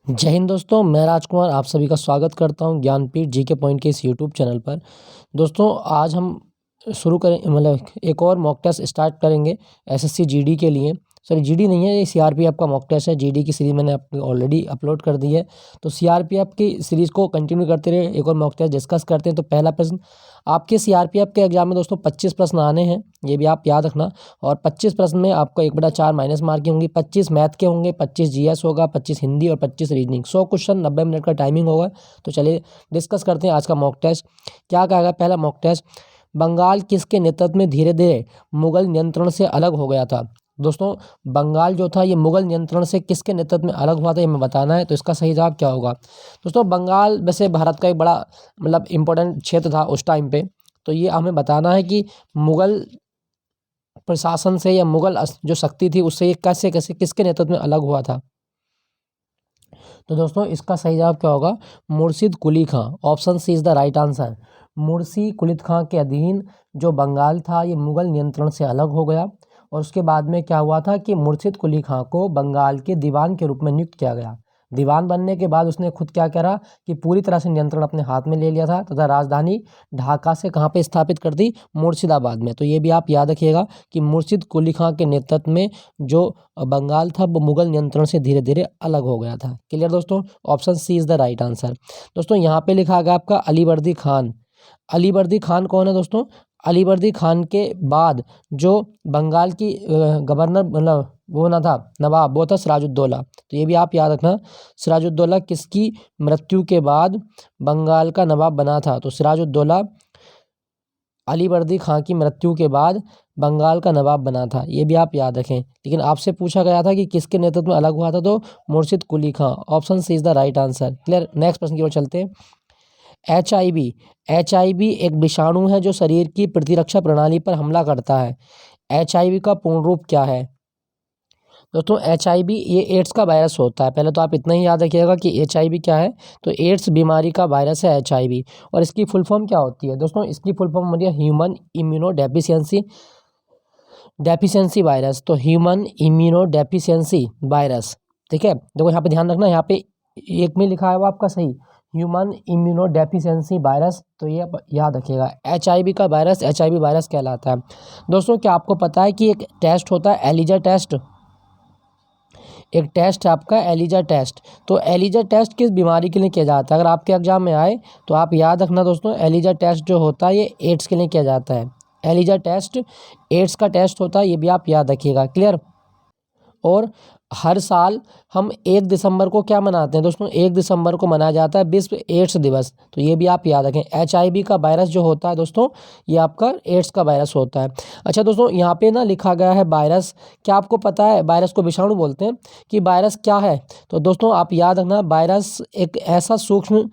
जय हिंद दोस्तों, मैं राजकुमार आप सभी का स्वागत करता हूं ज्ञानपीठ जीके पॉइंट के इस यूट्यूब चैनल पर। दोस्तों आज हम शुरू करें एक और मॉक टेस्ट स्टार्ट करेंगे एसएससी जीडी के लिए। सॉरी जीडी नहीं है, ये सीआरपीएफ का मॉक टेस्ट है। जीडी की सीरीज मैंने ऑलरेडी अपलोड कर दी है, तो सीआरपीएफ की सीरीज़ को कंटिन्यू करते रहे। एक और मॉक टेस्ट डिस्कस करते हैं। तो पहला प्रश्न, आपके सीआरपीएफ के एग्जाम में दोस्तों 25 प्रश्न आने हैं, ये भी आप याद रखना। और 25 प्रश्न में आपको 1/4 माइनस मार्क की होंगी। 25 मैथ के होंगे, 25 जीएस होगा, 25 हिंदी और 25 रीजनिंग। 100 क्वेश्चन, 90 मिनट का टाइमिंग होगा। तो चलिए डिस्कस करते हैं आज का मॉक टेस्ट। क्या कहेगा पहला मॉक टेस्ट, बंगाल किसके नेतृत्व में धीरे धीरे मुगल नियंत्रण से अलग हो गया था। दोस्तों बंगाल जो था ये मुगल नियंत्रण से किसके नेतृत्व में अलग हुआ था, ये हमें बताना है। तो इसका सही जवाब क्या होगा। दोस्तों बंगाल वैसे भारत का एक बड़ा इम्पोर्टेंट क्षेत्र था उस टाइम पे। तो ये हमें बताना है कि मुगल प्रशासन से या मुगल जो शक्ति थी उससे ये कैसे कैसे किसके नेतृत्व में अलग हुआ था। तो दोस्तों इसका सही जवाब क्या होगा, Murshid Quli Khan. Option C is the right answer. Murshid Quli Khan के अधीन जो बंगाल था ये मुगल नियंत्रण से अलग हो गया। और उसके बाद में क्या हुआ था कि मुर्शिद कुली खां को बंगाल के दीवान के रूप में नियुक्त किया गया। दीवान बनने के बाद उसने खुद क्या करा कि पूरी तरह से नियंत्रण अपने हाथ में ले लिया था तथा राजधानी ढाका से कहाँ पे स्थापित कर दी, मुर्शिदाबाद में। तो ये भी आप याद रखिएगा कि मुर्शिद कुली खां के नेतृत्व में जो बंगाल था वो मुगल नियंत्रण से धीरे धीरे अलग हो गया था। क्लियर दोस्तों, option C is the right answer. दोस्तों यहाँ पे लिखा गया आपका अलीवर्दी खान। अलीवर्दी खान कौन है दोस्तों, अलीवर्दी खान के बाद जो बंगाल की गवर्नर वो ना था नवाब, वो था सिराजुद्दौला। तो ये भी आप याद रखना, सिराजुद्दौला किसकी मृत्यु के बाद बंगाल का नवाब बना था। तो सिराजुद्दौला अलीवर्दी खां की मृत्यु के बाद बंगाल का नवाब बना था, ये भी आप याद रखें। लेकिन आपसे पूछा गया था कि किसके नेतृत्व में अलग हुआ था, तो Murshid Quli Khan. Option C is the right answer. Clear, next प्रश्न की ओर चलते हैं। एचआईवी एक विषाणु है जो शरीर की प्रतिरक्षा प्रणाली पर हमला करता है। एचआईवी का पूर्ण रूप क्या है। दोस्तों एचआईवी ये एड्स का वायरस होता है। पहले तो आप इतना ही याद रखिएगा कि एचआईवी क्या है, तो एड्स बीमारी का वायरस है एचआईवी। और इसकी फुल फॉर्म क्या होती है दोस्तों, इसकी फुल फॉर्म होती है ह्यूमन इम्यूनो डेफिशिएंसी वायरस। तो ह्यूमन इम्यूनो डेफिशिएंसी वायरस, ठीक है। देखो यहाँ पे ध्यान रखना, यहाँ पे एक में लिखा है वो आपका सही, ह्यूमन इम्यूनो डेफिशिएंसी वायरस। तो ये याद रखिएगा, एचआईवी का वायरस एचआईवी वायरस कहलाता है। दोस्तों क्या आपको पता है कि एक टेस्ट होता है एलिजा टेस्ट, एक टेस्ट है आपका एलिजा टेस्ट। तो एलिजा टेस्ट किस बीमारी के लिए किया जाता है, अगर आपके एग्जाम में आए तो आप याद रखना दोस्तों, एलिजा टेस्ट जो होता है ये एड्स के लिए किया जाता है। एलिजा टेस्ट एड्स का टेस्ट होता है, ये भी आप याद रखिएगा। क्लियर। और हर साल हम 1 दिसंबर को क्या मनाते हैं दोस्तों, 1 दिसंबर को मनाया जाता है विश्व एड्स दिवस। तो ये भी आप याद रखें, एचआईवी का वायरस जो होता है दोस्तों ये आपका एड्स का वायरस होता है। अच्छा दोस्तों यहाँ पे ना लिखा गया है वायरस, क्या आपको पता है वायरस को विषाणु बोलते हैं, कि वायरस क्या है। तो दोस्तों आप याद रखना, वायरस एक ऐसा सूक्ष्म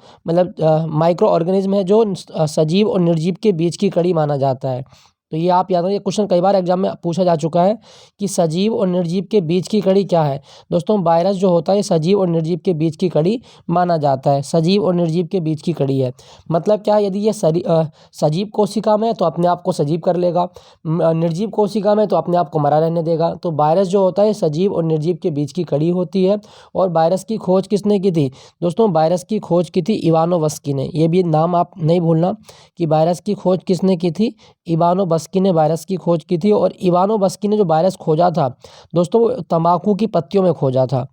माइक्रो ऑर्गेनिज्म है जो सजीव और निर्जीव के बीच की कड़ी माना जाता है। तो ये आप याद रखिए, क्वेश्चन कई बार एग्जाम में पूछा जा चुका है कि सजीव और निर्जीव के बीच की कड़ी क्या है। दोस्तों वायरस जो होता है सजीव और निर्जीव के बीच की कड़ी माना जाता है, सजीव और निर्जीव के बीच की कड़ी है। मतलब क्या, यदि ये सजीव कोशिका में है तो अपने आप को सजीव कर लेगा, निर्जीव कोशिका में तो अपने आप को मरा रहने देगा। तो वायरस जो होता है सजीव और निर्जीव के बीच की कड़ी होती है। और वायरस की खोज किसने की थी दोस्तों, वायरस की खोज की थी इवानोवस्की ने। ये भी नाम आप नहीं भूलना कि वायरस की खोज किसने की थी, इवानोवस्की ने वायरस की खोज की थी। और इवानोवस्की ने जो वायरस खोजा था दोस्तों वो तंबाकू की पत्तियों में खोजा था,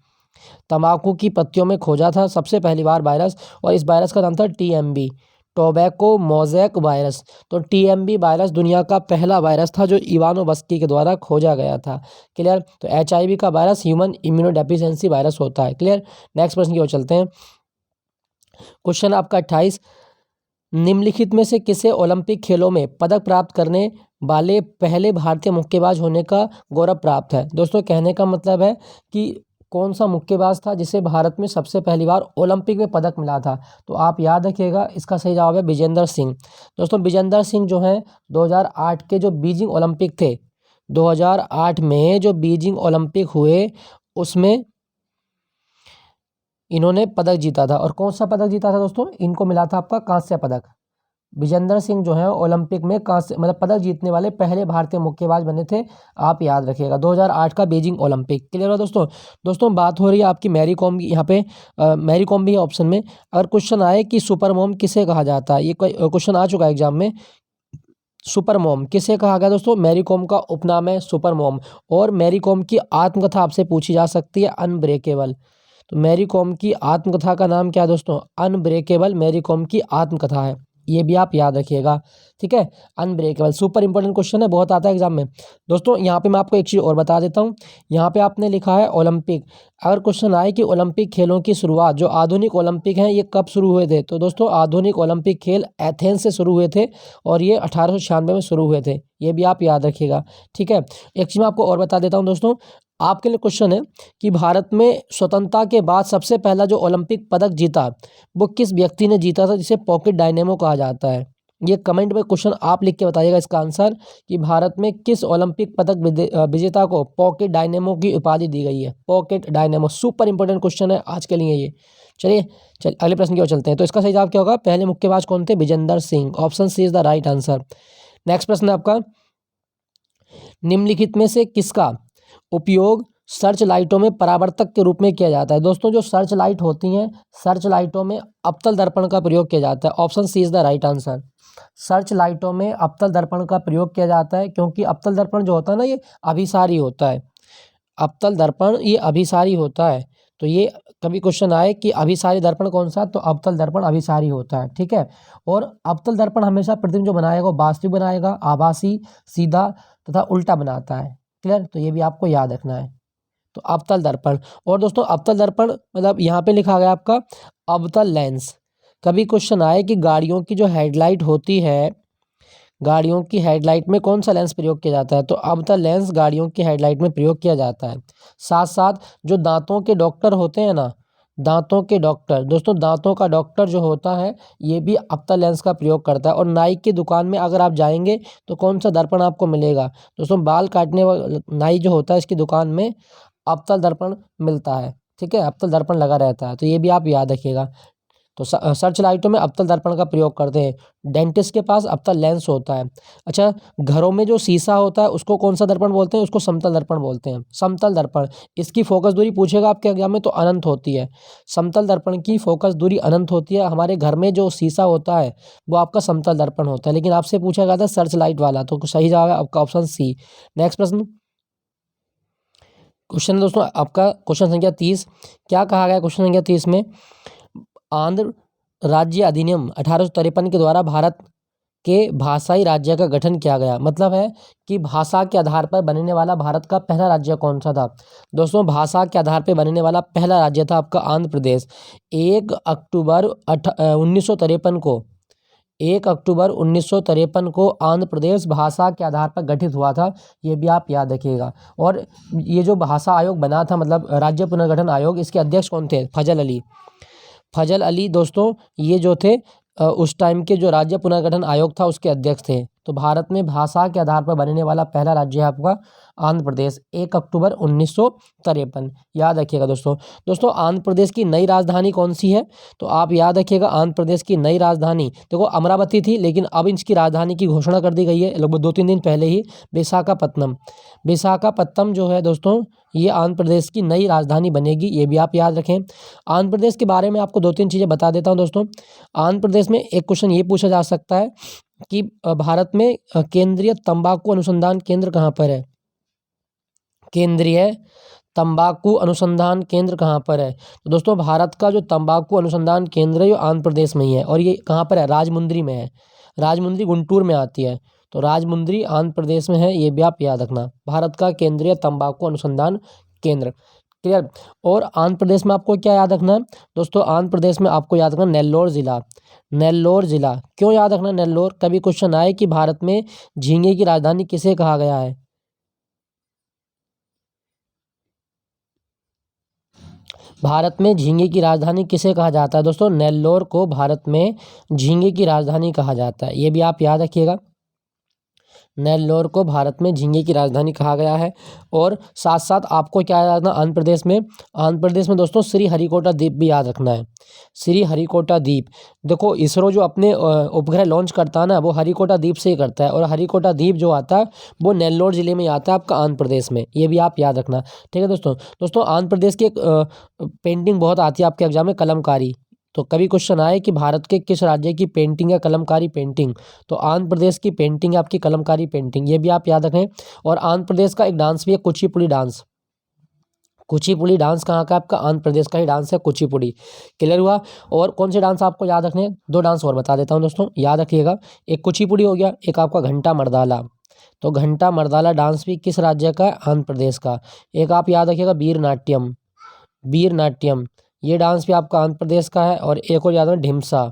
तंबाकू की पत्तियों में खोजा था सबसे पहली बार वायरस। और इस वायरस का नाम था टीएमबी, टोबैको मोज़ेक वायरस। तो टीएमबी वायरस दुनिया का पहला वायरस था जो इवानोवस्की के द्वारा खोजा गया था। क्लियर। तो एचआईवी का वायरस ह्यूमन इम्यूनोडेफिशिएंसी वायरस होता है। क्लियर। नेक्स्ट प्रश्न की ओर चलते हैं। क्वेश्चन आपका 28, निम्नलिखित में से किसे ओलंपिक खेलों में पदक प्राप्त करने वाले पहले भारतीय मुक्केबाज होने का गौरव प्राप्त है। दोस्तों कहने का मतलब है कि कौन सा मुक्केबाज था जिसे भारत में सबसे पहली बार ओलंपिक में पदक मिला था। तो आप याद रखिएगा, इसका सही जवाब है विजेंदर सिंह। दोस्तों विजेंदर सिंह जो हैं 2008 के जो बीजिंग ओलंपिक थे, 2008 में जो बीजिंग ओलंपिक हुए उसमें इन्होंने पदक जीता था। और कौन सा पदक जीता था दोस्तों, इनको मिला था आपका कांस्य पदक। विजेंदर सिंह जो है ओलंपिक में कांस्य मतलब पदक जीतने वाले पहले भारतीय मुक्केबाज बने थे, आप याद रखिएगा 2008 का बीजिंग ओलंपिक। क्लियर हो दोस्तों। दोस्तों बात हो रही है आपकी मैरी कॉम की, यहाँ पे मैरी कॉम भी है ऑप्शन में। अगर क्वेश्चन आए कि सुपर मॉम किसे कहा जाता है, ये क्वेश्चन आ चुका है एग्जाम में, सुपर मॉम किसे कहा गया दोस्तों, मैरी कॉम का उपनाम है सुपर मॉम। और मैरी कॉम की आत्मकथा आपसे पूछी जा सकती है अनब्रेकेबल। तो मैरी कॉम की आत्मकथा का नाम क्या है दोस्तों, अनब्रेकेबल मैरी कॉम की आत्मकथा है, ये भी आप याद रखिएगा। ठीक है, अनब्रेकेबल सुपर इंपॉर्टेंट क्वेश्चन है, बहुत आता है एग्जाम में। दोस्तों यहाँ पे मैं आपको एक चीज़ और बता देता हूँ, यहाँ पे आपने लिखा है ओलंपिक। अगर क्वेश्चन आए कि ओलंपिक खेलों की शुरुआत, जो आधुनिक ओलंपिक हैं ये कब शुरू हुए थे, तो दोस्तों आधुनिक ओलंपिक खेल एथेंस से शुरू हुए थे और ये 1896 में शुरू हुए थे, ये भी आप याद रखिएगा। ठीक है, एक चीज़ मैं आपको और बता देता हूँ दोस्तों, आपके लिए क्वेश्चन है कि भारत में स्वतंत्रता के बाद सबसे पहला जो ओलंपिक पदक जीता वो किस व्यक्ति ने जीता था, जिसे पॉकेट डायनेमो कहा जाता है। ये कमेंट में क्वेश्चन आप लिख के बताइएगा इसका आंसर, कि भारत में किस ओलंपिक पदक विजेता को पॉकेट डायनेमो की उपाधि दी गई है। Pocket dynamo super important question है आज के लिए ये। चलिए अगले प्रश्न की ओर चलते हैं। तो इसका सही जवाब क्या होगा, पहले मुक्केबाज कौन थे, Vijender Singh, option C is the right answer. Next प्रश्न है आपका, निम्नलिखित में से किसका उपयोग सर्च लाइटों में परावर्तक के रूप में किया जाता है। दोस्तों जो सर्च लाइट होती हैं, सर्च लाइटों में अवतल दर्पण का प्रयोग किया जाता है, option C is the right answer. Search लाइटों में अवतल दर्पण का प्रयोग किया जाता है, क्योंकि अवतल दर्पण जो होता है ना ये अभिसारी होता है, अवतल दर्पण ये अभिसारी होता है। तो ये कभी क्वेश्चन आए कि अभिसारी दर्पण कौन सा, तो अवतल दर्पण अभिसारी होता है। ठीक है, और अवतल दर्पण हमेशा प्रतिबिंब जो बनाएगा वो वास्तविक बनाएगा, आभासी, सीधा तथा उल्टा बनाता है। क्लियर, तो ये भी आपको याद रखना है। तो अवतल दर्पण, और दोस्तों अवतल दर्पण मतलब यहाँ पे लिखा गया आपका अवतल लेंस। कभी क्वेश्चन आए कि गाड़ियों की जो हेडलाइट होती है, गाड़ियों की हेडलाइट में कौन सा लेंस प्रयोग किया जाता है, तो अवतल लेंस गाड़ियों की हेडलाइट में प्रयोग किया जाता है। साथ साथ जो दांतों के डॉक्टर होते हैं ना, दांतों के डॉक्टर, दोस्तों दांतों का डॉक्टर जो होता है ये भी अवतल लेंस का प्रयोग करता है। और नाई की दुकान में अगर आप जाएंगे तो कौन सा दर्पण आपको मिलेगा, दोस्तों बाल काटने वाला नाई जो होता है इसकी दुकान में अवतल दर्पण मिलता है। ठीक है, अवतल दर्पण लगा रहता है, तो ये भी आप याद रखिएगा। तो सर्च लाइटों में अवतल दर्पण का प्रयोग करते हैं। डेंटिस्ट के पास अवतल लेंस होता है। अच्छा, घरों में जो शीशा होता है उसको कौन सा दर्पण बोलते हैं, उसको समतल दर्पण बोलते हैं, समतल दर्पण। इसकी फोकस दूरी पूछेगा आपके एग्जाम में तो अनंत होती है, समतल दर्पण की फोकस दूरी अनंत होती है। हमारे घर में जो शीशा होता है वो आपका समतल दर्पण होता है, लेकिन आपसे पूछा गया था सर्च लाइट वाला, तो सही जवाब है आपका ऑप्शन सी। नेक्स्ट प्रश्न, क्वेश्चन दोस्तों आपका क्वेश्चन संख्या 30। क्या कहा गया क्वेश्चन संख्या 30 में, आंध्र राज्य अधिनियम 1853 के द्वारा भारत के भाषाई राज्य का गठन किया गया। मतलब है कि भाषा के आधार पर बनने वाला भारत का पहला राज्य कौन सा था। दोस्तों भाषा के आधार पर बनने वाला पहला राज्य था आपका आंध्र प्रदेश। 1 अक्टूबर 1953 को 1 अक्टूबर 1953 को आंध्र प्रदेश भाषा के आधार पर गठित हुआ था, ये भी आप याद रखिएगा। और ये जो भाषा आयोग बना था, मतलब राज्य पुनर्गठन आयोग, इसके अध्यक्ष कौन थे, फजल अली। फजल अली दोस्तों ये जो थे उस टाइम के जो राज्य पुनर्गठन आयोग था उसके अध्यक्ष थे। तो भारत में भाषा के आधार पर बनने वाला पहला राज्य है आपका आंध्र प्रदेश, 1 अक्टूबर 1953, याद रखिएगा दोस्तों। दोस्तों आंध्र प्रदेश की नई राजधानी कौन सी है, तो आप याद रखिएगा आंध्र प्रदेश की नई राजधानी देखो अमरावती थी, लेकिन अब इसकी राजधानी की घोषणा कर दी गई है लगभग 2-3 दिन पहले ही, विशाखापत्तनम। विशाखापत्तनम जो है दोस्तों ये आंध्र प्रदेश की नई राजधानी बनेगी, ये भी आप याद रखें। आंध्र प्रदेश के बारे में आपको 2-3 चीज़ें बता देता हूँ दोस्तों। आंध्र प्रदेश में एक क्वेश्चन ये पूछा जा सकता है कि भारत में केंद्रीय तंबाकू अनुसंधान केंद्र कहाँ पर है, केंद्रीय तंबाकू अनुसंधान केंद्र कहाँ पर है। तो दोस्तों भारत का जो तंबाकू अनुसंधान केंद्र है वो आंध्र प्रदेश में ही है, और ये कहाँ पर है, राजमुंद्री में है। राजमुंद्री गुंटूर में आती है, तो राजमुंद्री आंध्र प्रदेश में है, ये भी आप याद रखना, भारत का केंद्रीय तंबाकू अनुसंधान केंद्र। क्लियर। और आंध्र प्रदेश में आपको क्या याद रखना है दोस्तों, आंध्र प्रदेश में आपको याद रखना नेल्लोर जिला। नेल्लोर जिला क्यों याद रखना नेल्लोर, कभी क्वेश्चन आए कि भारत में झींगे की राजधानी किसे कहा गया है। भारत में झींगे की राजधानी किसे कहा जाता है दोस्तों, नेल्लोर को भारत में झींगे की राजधानी कहा जाता है, ये भी आप याद रखिएगा। नेल्लोर को भारत में झींगे की राजधानी कहा गया है। और साथ साथ आपको क्या याद रखना, आंध्र प्रदेश में दोस्तों श्रीहरिकोटा द्वीप भी याद रखना है। श्रीहरिकोटा द्वीप, देखो इसरो जो अपने उपग्रह लॉन्च करता है ना, वो हरिकोटा द्वीप से ही करता है, और हरिकोटा द्वीप जो आता है वो नेल्लोर जिले में आता है आपका आंध्र प्रदेश में, ये भी आप याद रखना। ठीक है दोस्तों आंध्र प्रदेश की एक पेंटिंग बहुत आती है आपके एग्जाम में, कलमकारी। तो कभी क्वेश्चन आए कि भारत के किस राज्य की पेंटिंग है कलमकारी पेंटिंग, तो आंध्र प्रदेश की पेंटिंग है आपकी कलमकारी पेंटिंग, ये भी आप याद रखें। और आंध्र प्रदेश का एक डांस भी है कुचिपुड़ी डांस। कुचिपुड़ी डांस कहाँ का, आपका आंध्र प्रदेश का ही डांस है कुचिपुड़ी। क्लियर हुआ। और कौन से डांस आपको याद रखने हैं, दो डांस और बता देता हूँ दोस्तों, याद रखिएगा। एक कुचिपुड़ी हो गया, एक आपका घंटा मर्दाला। तो घंटा मर्दाला डांस भी किस राज्य का है, आंध्र प्रदेश का। एक आप याद रखिएगा वीर नाट्यम, वीर नाट्यम ये डांस भी आपका आंध्र प्रदेश का है। और एक और याद रखें ढिमसा,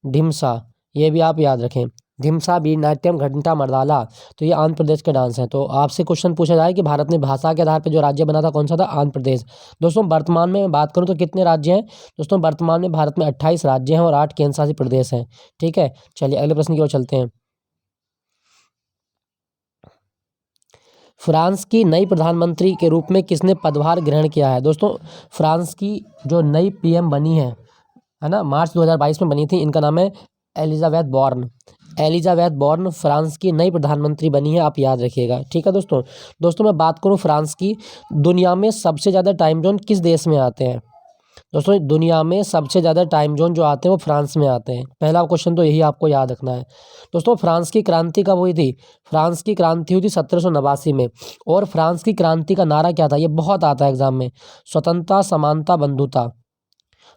ढिमसा ये भी आप याद रखें। ढिमसा, वीर नाट्यम, घंटा मर्दाला, तो ये आंध्र प्रदेश के डांस हैं। तो आपसे क्वेश्चन पूछा जाए कि भारत में भाषा के आधार पर जो राज्य बना था कौन सा था, आंध्र प्रदेश। दोस्तों वर्तमान में मैं बात करूं तो कितने राज्य हैं, दोस्तों वर्तमान में भारत में 28 राज्य हैं और 8 केंद्र शासित प्रदेश हैं। ठीक है, चलिए अगले प्रश्न की ओर चलते हैं। फ्रांस की नई प्रधानमंत्री के रूप में किसने पदभार ग्रहण किया है। दोस्तों फ्रांस की जो नई पीएम बनी है ना, मार्च 2022 में बनी थी, इनका नाम है Elizabeth born. Elizabeth born France की नई प्रधानमंत्री बनी है, आप याद रखिएगा। ठीक है दोस्तों मैं बात करूं फ्रांस की, दुनिया में सबसे ज़्यादा टाइम जोन किस देश में आते हैं। दोस्तों दुनिया में सबसे ज़्यादा टाइम जोन जो आते हैं वो फ्रांस में आते हैं। पहला क्वेश्चन तो यही आपको याद रखना है। दोस्तों फ्रांस की क्रांति कब हुई थी, फ्रांस की क्रांति हुई थी 1789 में। और फ्रांस की क्रांति का नारा क्या था, ये बहुत आता है एग्जाम में, स्वतंत्रता समानता बंधुता।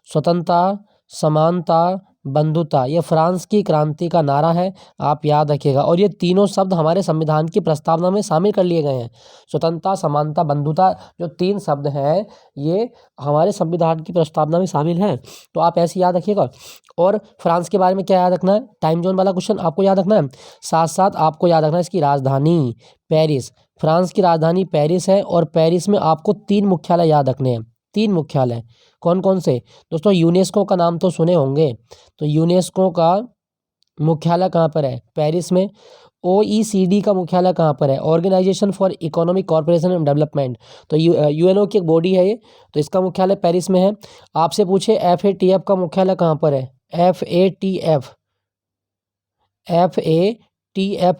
स्वतंत्रता समानता बंधुता, ये फ्रांस की क्रांति का नारा है, आप याद रखिएगा। और ये तीनों शब्द हमारे संविधान की प्रस्तावना में शामिल कर लिए गए हैं। स्वतंत्रता समानता बंधुता जो 3 शब्द हैं ये हमारे संविधान की प्रस्तावना में शामिल हैं, तो आप ऐसे याद रखिएगा। और फ्रांस के बारे में क्या याद रखना है, टाइम जोन वाला क्वेश्चन आपको याद रखना है। साथ साथ आपको याद रखना है इसकी राजधानी पेरिस, फ्रांस की राजधानी पेरिस है। और पेरिस में आपको 3 मुख्यालय याद रखने हैं, 3 मुख्यालय। कौन कौन से, दोस्तों यूनेस्को का नाम तो सुने होंगे, तो यूनेस्को का मुख्यालय कहाँ पर है, पेरिस में। OECD का मुख्यालय कहाँ पर है, organisation for economic corporation and development, तो यूएनओ की एक बॉडी है ये, तो इसका मुख्यालय पेरिस में है। आपसे पूछे FATF का मुख्यालय कहाँ पर है, FATF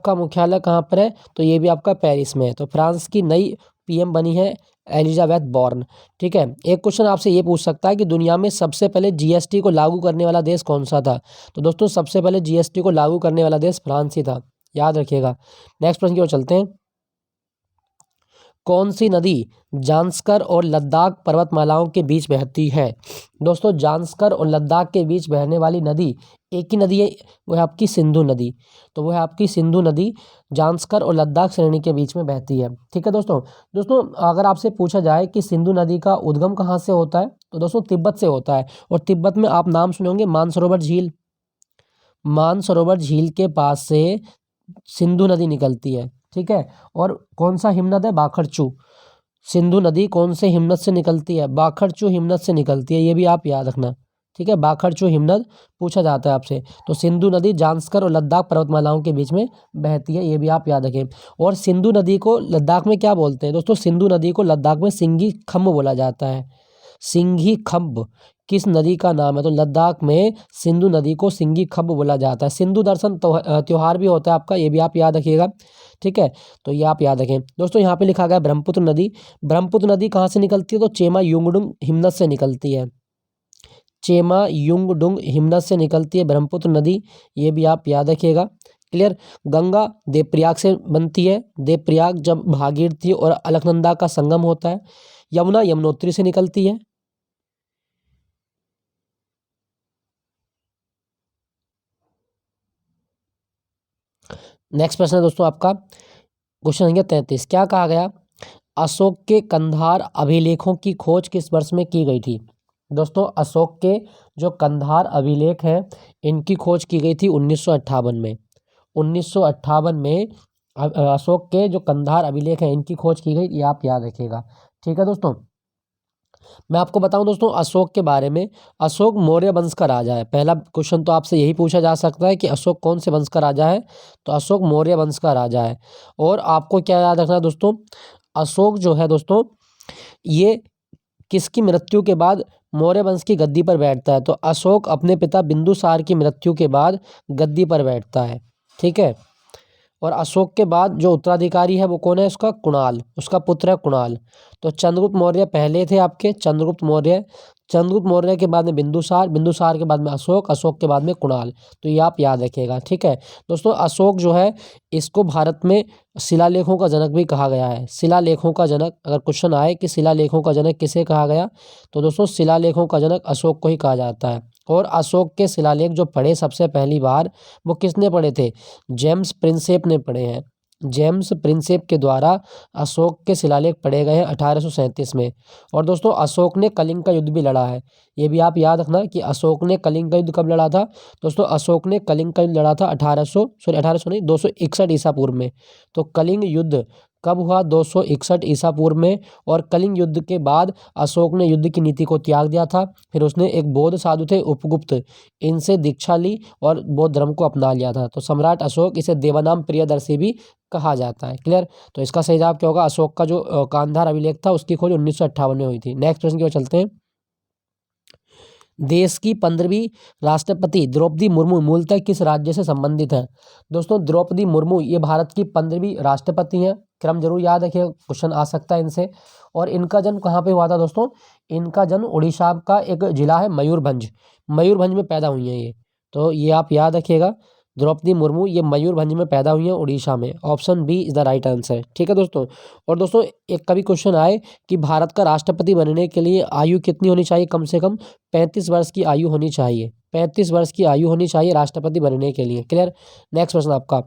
का मुख्यालय कहाँ पर है, तो ये भी आपका पेरिस में है। तो फ्रांस की नई पीएम बनी है एलिजाबेथ बॉर्न। ठीक है, एक क्वेश्चन आपसे ये पूछ सकता है कि दुनिया में सबसे पहले GST को लागू करने वाला देश कौन सा था, तो दोस्तों सबसे पहले GST को लागू करने वाला देश फ्रांस ही था, याद रखिएगा। नेक्स्ट प्रश्न की ओर चलते हैं। कौन सी नदी जांस्कर और लद्दाख पर्वतमालाओं के बीच बहती है। दोस्तों जांस्कर और लद्दाख के बीच बहने वाली नदी एक ही नदी है, वो है आपकी सिंधु नदी। तो वो है आपकी सिंधु नदी, जांस्कर और लद्दाख श्रेणी के बीच में बहती है। ठीक है दोस्तों अगर आपसे पूछा जाए कि सिंधु नदी का उद्गम कहाँ से होता है, तो दोस्तों तिब्बत से होता है। और तिब्बत में आप नाम सुने होंगे मानसरोवर झील, मानसरोवर झील के पास से सिंधु नदी निकलती है। ठीक है, और कौन सा हिमनद है, बाखरचू। सिंधु नदी कौन से हिमनद से निकलती है, बाखरचू हिमनद से निकलती है, ये भी आप याद रखना। ठीक है, बाखरचू हिमनद पूछा जाता है आपसे। तो सिंधु नदी जांस्कर और लद्दाख पर्वतमालाओं के बीच में बहती है, ये भी आप याद रखें। और सिंधु नदी को लद्दाख में क्या बोलते हैं, दोस्तों सिंधु नदी को लद्दाख में सिंगी खम्ब बोला जाता है। सिंघी खम्ब किस नदी का नाम है, तो लद्दाख में सिंधु नदी को सिंगी खम्ब बोला जाता है। सिंधु दर्शन त्योहार भी होता है आपका, ये भी आप याद रखिएगा। ठीक है, तो ये आप याद रखें। दोस्तों यहाँ पे लिखा गया ब्रह्मपुत्र नदी, ब्रह्मपुत्र नदी कहाँ से निकलती है, तो चेमा युंगडुंग हिमनद से निकलती है। चेमा युंगडुंग हिमनद से निकलती है ब्रह्मपुत्र नदी, ये भी आप याद रखिएगा। क्लियर। गंगा देवप्रयाग से बनती है, देवप्रयाग जब भागीरथी और अलकनंदा का संगम होता है। यमुना यमुनोत्री से निकलती है। नेक्स्ट प्रश्न है दोस्तों आपका, क्वेश्चन संख्या 33, क्या कहा गया, अशोक के कंधार अभिलेखों की खोज किस वर्ष में की गई थी। दोस्तों अशोक के जो कंधार अभिलेख हैं इनकी खोज की गई थी 1958 में। 1958 में अशोक के जो कंधार अभिलेख हैं इनकी खोज की गई, ये आप याद रखिएगा। ठीक है दोस्तों, मैं आपको बताऊं दोस्तों अशोक के बारे में, अशोक मौर्य वंश का राजा है। पहला क्वेश्चन तो आपसे यही पूछा जा सकता है कि अशोक कौन से वंश का राजा है, तो अशोक मौर्य वंश का राजा है। और आपको क्या याद रखना है दोस्तों, अशोक जो है दोस्तों ये किसकी मृत्यु के बाद मौर्य वंश की गद्दी पर बैठता है, तो अशोक अपने पिता बिंदुसार की मृत्यु के बाद गद्दी पर बैठता है। ठीक है, और अशोक के बाद जो उत्तराधिकारी है वो कौन है, उसका कुणाल, उसका पुत्र है कुणाल। तो चंद्रगुप्त मौर्य पहले थे आपके, चंद्रगुप्त मौर्य, चंद्रगुप्त मौर्य के बाद में बिंदुसार, बिंदुसार के बाद में अशोक, अशोक के बाद में कुणाल। तो ये आप याद रखिएगा। ठीक है दोस्तों, अशोक जो है इसको भारत में शिलालेखों का जनक भी कहा गया है। शिलालेखों का जनक, अगर क्वेश्चन आए कि शिलालेखों का जनक किसे कहा गया, तो दोस्तों शिलालेखों का जनक अशोक को ही कहा जाता है। और अशोक के शिलालेख जो पढ़े सबसे पहली बार, वो किसने पढ़े थे, जेम्स प्रिंसेप ने पढ़े हैं। जेम्स प्रिंसेप के द्वारा अशोक के शिलालेख पढ़े गए हैं 1837 में। और दोस्तों अशोक ने कलिंग का युद्ध भी लड़ा है, ये भी आप याद रखना कि अशोक ने कलिंग का युद्ध कब लड़ा था। दोस्तों अशोक ने कलिंग का युद्ध लड़ा था 1800 नहीं 261 ईसा पूर्व में। तो कलिंग युद्ध कब हुआ, 261 ईसा पूर्व में। और कलिंग युद्ध के बाद अशोक ने युद्ध की नीति को त्याग दिया था। फिर उसने एक बौद्ध साधु थे उपगुप्त, इनसे दीक्षा ली और बौद्ध धर्म को अपना लिया था। तो सम्राट अशोक, इसे देवानाम प्रियदर्शी भी कहा जाता है। क्लियर, तो इसका सही जवाब क्या होगा, अशोक का जो कांधार अभिलेख था उसकी खोज 1958 में हुई थी। नेक्स्ट प्रश्न की ओर चलते हैं। देश की 15वीं राष्ट्रपति द्रौपदी मुर्मू मूलतः किस राज्य से संबंधित है। दोस्तों द्रौपदी मुर्मू ये भारत की 15वीं राष्ट्रपति हैं। क्रम जरूर याद रखिए, क्वेश्चन आ सकता है इनसे। और इनका जन्म कहाँ पे हुआ था दोस्तों, इनका जन्म उड़ीसा का एक जिला है मयूरभंज, मयूरभंज में पैदा हुई हैं ये। तो ये आप याद रखिएगा, द्रौपदी मुर्मू ये मयूरभंज में पैदा हुई हैं उड़ीसा में। Option B is the right answer. ठीक है दोस्तों। और दोस्तों एक कभी क्वेश्चन आए कि भारत का राष्ट्रपति बनने के लिए आयु कितनी होनी चाहिए, कम से कम 35 वर्ष की आयु होनी चाहिए, 35 वर्ष की आयु होनी चाहिए राष्ट्रपति बनने के लिए। क्लियर। नेक्स्ट प्रश्न आपका,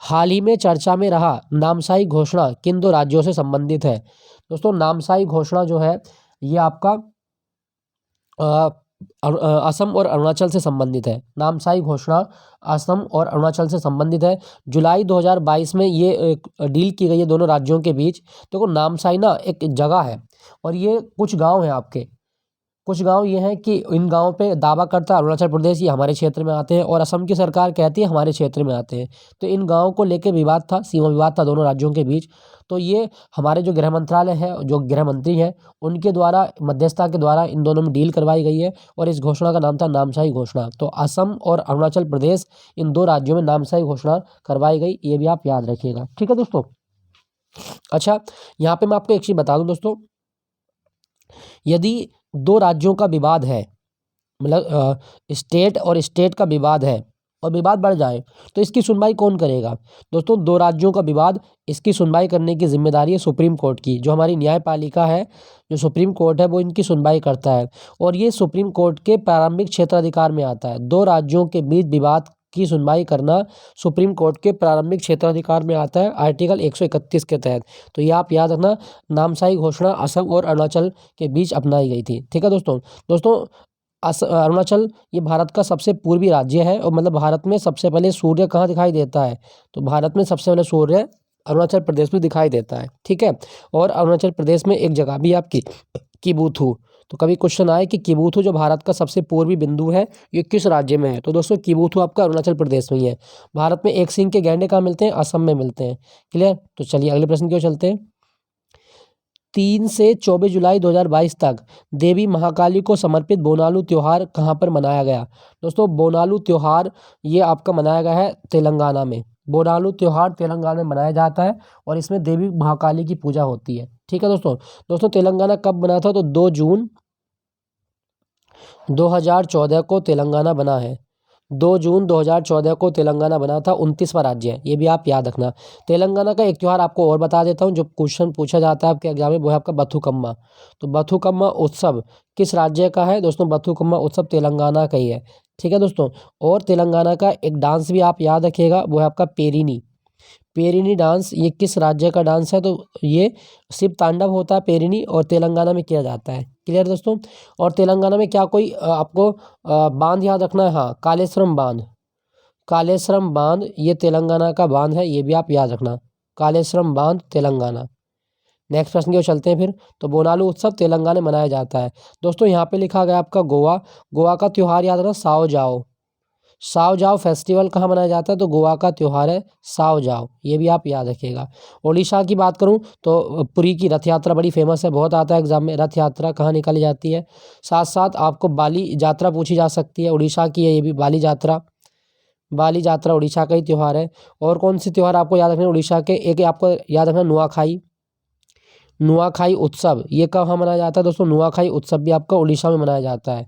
हाल ही में चर्चा में रहा नामसाई घोषणा किन दो राज्यों से संबंधित है। दोस्तों नामसाई घोषणा जो है ये आपका असम और अरुणाचल से संबंधित है। नामसाई घोषणा असम और अरुणाचल से संबंधित है। जुलाई 2022 में ये डील की गई है दोनों राज्यों के बीच। देखो नामसाई ना एक जगह है और ये कुछ गांव हैं आपके, कुछ गांव ये हैं कि इन गांवों पे दावा करता है अरुणाचल प्रदेश ये हमारे क्षेत्र में आते हैं, और असम की सरकार कहती है हमारे क्षेत्र में आते हैं। तो इन गांवों को लेकर विवाद था, सीमा विवाद था दोनों राज्यों के बीच। तो ये हमारे जो गृह मंत्रालय है, जो गृह मंत्री हैं, उनके द्वारा मध्यस्थता के द्वारा इन दोनों में डील करवाई गई है। और इस घोषणा का नाम था नामसाई घोषणा। तो असम और अरुणाचल प्रदेश इन दो राज्यों में नामसाई घोषणा करवाई गई, ये भी आप याद रखिएगा। ठीक है दोस्तों। अच्छा, यहाँ पे मैं आपको एक चीज़ बता दूं दोस्तों, यदि दो राज्यों का विवाद है, मतलब स्टेट और स्टेट का विवाद है और विवाद बढ़ जाए, तो इसकी सुनवाई कौन करेगा। दोस्तों दो राज्यों का विवाद, इसकी सुनवाई करने की जिम्मेदारी है सुप्रीम कोर्ट की। जो हमारी न्यायपालिका है, जो सुप्रीम कोर्ट है, वो इनकी सुनवाई करता है। और ये सुप्रीम कोर्ट के प्रारंभिक क्षेत्राधिकार में आता है। दो राज्यों के बीच विवाद की सुनवाई करना सुप्रीम कोर्ट के प्रारंभिक क्षेत्राधिकार में आता है, आर्टिकल 131 के तहत। तो ये आप याद रखना, नामसाई घोषणा असम और अरुणाचल के बीच अपनाई गई थी। ठीक है दोस्तों। दोस्तों अरुणाचल ये भारत का सबसे पूर्वी राज्य है, और मतलब भारत में सबसे पहले सूर्य कहाँ दिखाई देता है, तो भारत में सबसे पहले सूर्य अरुणाचल प्रदेश में दिखाई देता है। ठीक है। और अरुणाचल प्रदेश में एक जगह भी आपकी किबुथु, तो कभी क्वेश्चन आए कि किबुथु जो भारत का सबसे पूर्वी बिंदु है, ये किस राज्य में है, तो दोस्तों किबुथु आपका अरुणाचल प्रदेश में ही है। भारत में एक सींग के गैंडे कहाँ मिलते हैं, असम में मिलते हैं। क्लियर। तो चलिए अगले प्रश्न की ओर चलते हैं। 3 से 24 जुलाई 2022 तक देवी महाकाली को समर्पित बोनालू त्योहार कहाँ पर मनाया गया। दोस्तों बोनालू त्योहार ये आपका मनाया गया है तेलंगाना में। बोनालू त्योहार तेलंगाना में मनाया जाता है और इसमें देवी महाकाली की पूजा होती है। ठीक है दोस्तों। दोस्तों तेलंगाना कब बना था, तो 2 जून 2014 को तेलंगाना बना है। 2 जून 2014 को तेलंगाना बना था, 29वां राज्य है, ये भी आप याद रखना। तेलंगाना का एक त्यौहार आपको और बता देता हूँ जो क्वेश्चन पूछा जाता है आपके एग्जाम में, वो है आपका बथुकम्मा। तो बथुकम्मा उत्सव किस राज्य का है दोस्तों, बथुकम्मा उत्सव तेलंगाना का ही है। ठीक है दोस्तों। और तेलंगाना का एक डांस भी आप याद रखिएगा, वो है आपका पेरिनी। पेरिनी डांस ये किस राज्य का डांस है, तो ये शिव तांडव होता है पेरिनी, और तेलंगाना में किया जाता है। क्लियर दोस्तों। और तेलंगाना में क्या कोई आपको बांध याद रखना है, हाँ कालेश्वरम बांध, कालेश्वरम बांध ये तेलंगाना का बांध है, ये भी आप याद रखना, कालेश्वरम बांध तेलंगाना। नेक्स्ट प्रश्न की ओर चलते हैं फिर। तो बोनालू उत्सव तेलंगाना में मनाया जाता है। दोस्तों यहाँ पे लिखा गया आपका गोवा। गोवा का त्यौहार याद रखना साओ जाओ। साओ जाओ फेस्टिवल कहाँ मनाया जाता है? तो गोवा का त्यौहार है साओ जाओ, ये भी आप याद रखिएगा। उड़ीसा की बात करूँ तो पुरी की रथ यात्रा बड़ी फेमस है, बहुत आता है एग्जाम में, रथ यात्रा कहाँ निकाली जाती है। साथ साथ आपको बाली यात्रा पूछी जा सकती है, उड़ीसा की है ये भी बाली यात्रा। बाली यात्रा उड़ीसा का ही त्यौहार है। और कौन से त्यौहार आपको याद रखना उड़ीसा के? एक आपको याद रखना नुआखाई। नुआखाई उत्सव ये कहाँ मनाया जाता है दोस्तों? नुआखाई उत्सव भी आपका उड़ीसा में मनाया जाता है।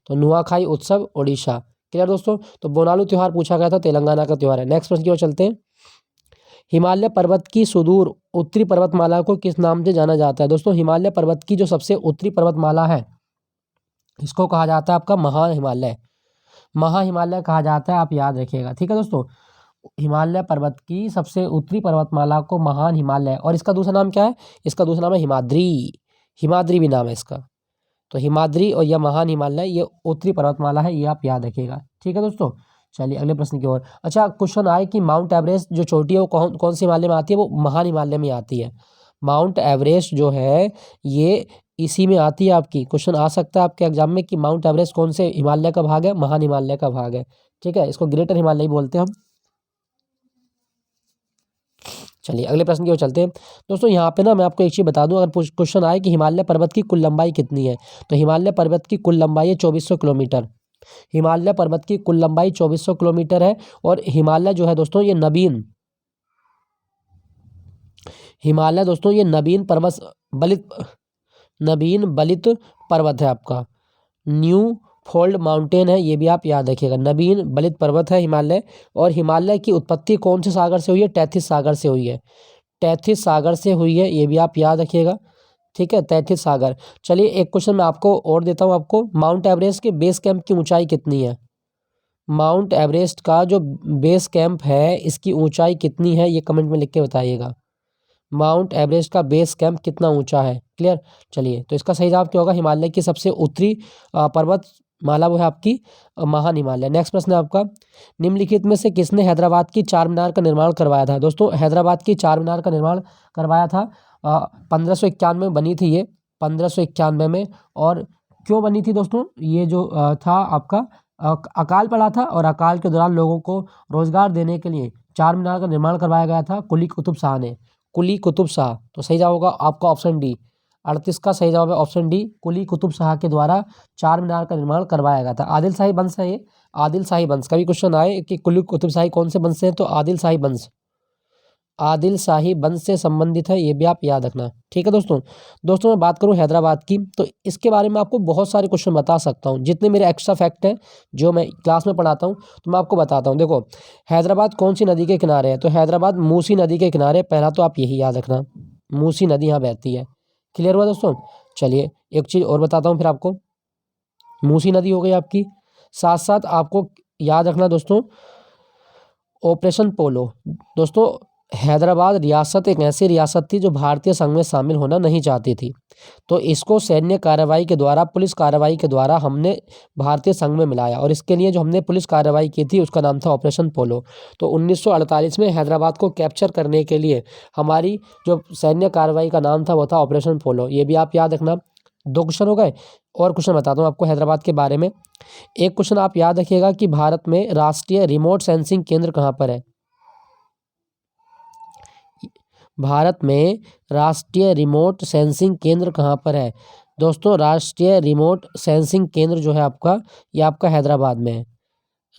तो नुआखाई उत्सव उड़ीसा। क्लियर दोस्तों? तो बोनालू त्यौहार पूछा गया था, तेलंगाना का त्यौहार है। नेक्स्ट प्रश्न की ओर चलते हैं। हिमालय पर्वत की सुदूर उत्तरी पर्वतमाला को किस नाम से जाना जाता है? दोस्तों हिमालय पर्वत की जो सबसे उत्तरी पर्वतमाला है इसको कहा जाता है आपका महा हिमालय। महा हिमालय कहा जाता है, आप याद रखिएगा। ठीक है दोस्तों, हिमालय पर्वत की सबसे उत्तरी पर्वतमाला को महान हिमालय, और इसका दूसरा नाम क्या है? इसका दूसरा नाम है हिमाद्री। हिमाद्री भी नाम है इसका। तो हिमाद्री और यह महान हिमालय ये उत्तरी पर्वतमाला है, ये आप याद रखिएगा। ठीक है दोस्तों, चलिए अगले प्रश्न की ओर। अच्छा क्वेश्चन आए कि माउंट एवरेस्ट जो चोटी है वो कौन कौन से हिमालय में आती है? वो महान हिमालय में आती है। माउंट एवरेस्ट जो है ये इसी में आती है आपकी। क्वेश्चन आ सकता है आपके एग्जाम में कि माउंट एवरेस्ट कौन से हिमालय का भाग है? महान हिमालय का भाग है। ठीक है, इसको ग्रेटर हिमालय ही बोलते हैं हम। चलिए अगले प्रश्न की ओर चलते हैं। दोस्तों यहाँ पे ना मैं आपको एक चीज़ बता दूं, अगर क्वेश्चन आए कि हिमालय पर्वत की कुल लंबाई कितनी है, तो हिमालय पर्वत की कुल लंबाई है 2400 किलोमीटर। हिमालय पर्वत की कुल लंबाई 2400 किलोमीटर है। और हिमालय जो है दोस्तों ये नवीन हिमालय दोस्तों ये नवीन बलित पर्वत है आपका। न्यू फोल्ड माउंटेन है, ये भी आप याद रखिएगा। नवीन बलित पर्वत है हिमालय। और हिमालय की उत्पत्ति कौन से सागर से हुई है? टैथिस सागर से हुई है। टैथिस सागर से हुई है, ये भी आप याद रखिएगा। ठीक है, तैथिस सागर। चलिए एक क्वेश्चन मैं आपको और देता हूँ आपको। माउंट एवरेस्ट के बेस कैंप की ऊंचाई कितनी है? माउंट एवरेस्ट का जो बेस कैंप है इसकी ऊंचाई कितनी है, ये कमेंट में लिख के बताइएगा। माउंट एवरेस्ट का बेस कैंप कितना ऊंचा है? क्लियर। चलिए तो इसका सही जवाब क्या होगा? हिमालय की सबसे उत्तरी पर्वत माला वो है आपकी महान हिमालय। नेक्स्ट प्रश्न है आपका। निम्नलिखित में से किसने हैदराबाद की चार मीनार का निर्माण करवाया था? दोस्तों हैदराबाद की चार मीनार का निर्माण करवाया था 1591 में बनी थी ये, 1591 में। और क्यों बनी थी दोस्तों? ये जो था आपका अकाल पड़ा था, और अकाल के दौरान लोगों को रोजगार देने के लिए चार मीनार का निर्माण करवाया गया था कुली कुतुब शाह ने। कुली कुतुब शाह। तो सही जवाब होगा आपका ऑप्शन डी। 38 का सही जवाब है ऑप्शन डी। कुली कुतुब शाह के द्वारा चार मीनार का निर्माण करवाया गया था। आदिल शाही वंश है ये। आदिल शाही वंश का भी क्वेश्चन आए कि कुली कुतुब शाही कौन से वंश से हैं, तो आदिल शाही वंश, आदिल शाही वंश से संबंधित है, ये भी आप याद रखना। ठीक है दोस्तों। दोस्तों मैं बात करूं हैदराबाद की, तो इसके बारे में आपको बहुत सारे क्वेश्चन बता सकता हूं। जितने मेरे एक्स्ट्रा फैक्ट हैं जो मैं क्लास में पढ़ाता हूं तो मैं आपको बताता हूं। देखो हैदराबाद कौन सी नदी के किनारे है? तो हैदराबाद मूसी नदी के किनारे। पहला तो आप यही याद रखना, मूसी नदी यहाँ बहती है। क्लियर हुआ दोस्तों? चलिए एक चीज़ और बताता हूँ फिर आपको। मूसी नदी हो गई आपकी। साथ साथ आपको याद रखना दोस्तों ऑपरेशन पोलो। दोस्तों हैदराबाद रियासत एक ऐसी रियासत थी जो भारतीय संघ में शामिल होना नहीं चाहती थी, तो इसको सैन्य कार्रवाई के द्वारा, पुलिस कार्रवाई के द्वारा हमने भारतीय संघ में मिलाया, और इसके लिए जो हमने पुलिस कार्रवाई की थी उसका नाम था ऑपरेशन पोलो। तो 1948 में हैदराबाद को कैप्चर करने के लिए हमारी जो सैन्य कार्रवाई का नाम था वो था ऑपरेशन पोलो, ये भी आप याद रखना। दो क्वेश्चन हो गए। और क्वेश्चन बताता हूँ आपको हैदराबाद के बारे में। एक क्वेश्चन आप याद रखिएगा कि भारत में राष्ट्रीय रिमोट सेंसिंग केंद्र कहाँ पर है? भारत में राष्ट्रीय रिमोट सेंसिंग केंद्र कहाँ पर है? दोस्तों राष्ट्रीय रिमोट सेंसिंग केंद्र जो है आपका, ये आपका हैदराबाद में है।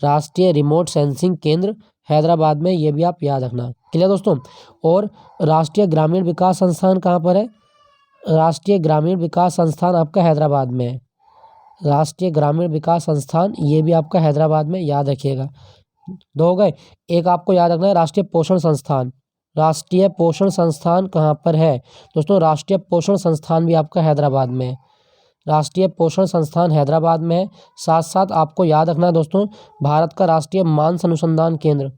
राष्ट्रीय रिमोट सेंसिंग केंद्र हैदराबाद में, ये भी आप याद रखना। क्लियर दोस्तों। और राष्ट्रीय ग्रामीण विकास संस्थान कहाँ पर है? राष्ट्रीय ग्रामीण विकास संस्थान आपका हैदराबाद में है। राष्ट्रीय ग्रामीण विकास संस्थान ये भी आपका हैदराबाद में, याद रखिएगा। दो हो गए। एक आपको याद रखना है राष्ट्रीय पोषण संस्थान। राष्ट्रीय पोषण संस्थान कहाँ पर है? दोस्तों राष्ट्रीय पोषण संस्थान भी आपका हैदराबाद में है। राष्ट्रीय पोषण संस्थान हैदराबाद में है। साथ साथ आपको याद रखना है दोस्तों भारत का राष्ट्रीय मांस अनुसंधान केंद्र,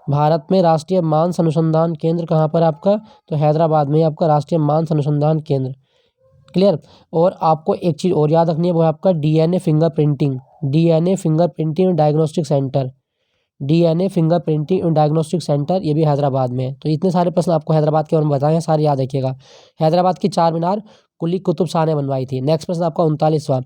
भारत में राष्ट्रीय मांस अनुसंधान केंद्र कहाँ पर है आपका? तो हैदराबाद में आपका राष्ट्रीय मांस अनुसंधान केंद्र। क्लियर। और आपको एक चीज़ और याद रखनी है, वो है आपका DNA fingerprinting, DNA fingerprinting diagnostic centre. DNA finger printing and diagnostic centre, ये भी हैदराबाद में है। तो इतने सारे प्रश्न आपको हैदराबाद के बारे में बताए हैं, सारे याद रखिएगा। हैदराबाद की चार मीनार कुली कुतुब शाह ने बनवाई थी। नेक्स्ट प्रश्न आपका 39वां,